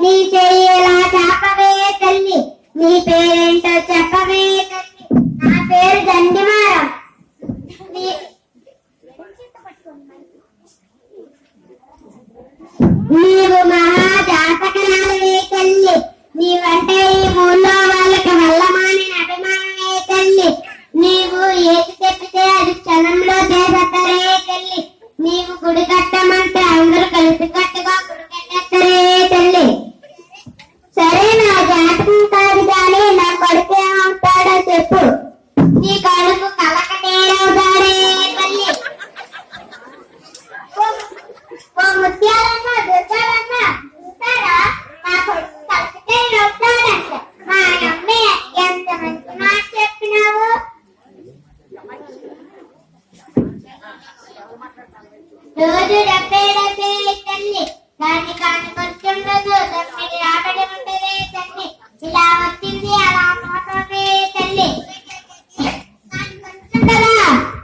నీ చెయ్యేలా చెప్పవే తల్లి, నీ పేరేంటో చెప్పవే తల్లి. నా పేరు దండిమారం. నీవు మహా జాతకరాలవే తల్లి, నీవంటే ఈ ఊళ్ళో వాళ్ళకి వల్లమాని అభిమానమే తల్లి. నీవు ఏది చెప్పితే అది క్షణంలో చేసేస్తారే తల్లి. నీవు గుడి కట్టమంటే అందరూ కలిసి కట్టుగా గుడి కట్టేస్తారే తల్లి. సరే, నా జాతకం కాదు కానీ నా కొడుకు ఏమవుతాడో చెప్పు. నీ కడుపు కలకటేరవుతాడే తల్లి. ఓ ముత్యాలన్నా దుర్గాలన్నా ఉంటారా? నా కొడుకు కలకటేరవుతాడంట. మా అమ్మే ఎంత మంచి మాట చెప్పినావు. రోజు డబ్బే తల్లి, దాన్ని కాని కొంచెం రోజు తమ్మిడి రాబడి ఉండదే తల్లి. ఇలా వచ్చింది అలా పోతుంది తల్లి. కొంచెం కదా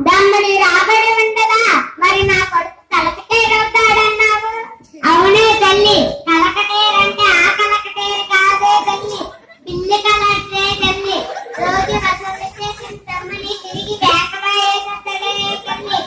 దమ్ముడి రాబడి ఉండదా? మరి నా కొడుకు కలకటేరవుతాడన్నావు. అవునే తల్లి, కలకటేరంటే ఆ కలకటేరు కాదే తల్లి, పిల్లి కలకటే తల్లి. రోజు వసూలు చేసిన తమ్ముని తిరిగి వేకబాయేదే తల్లి.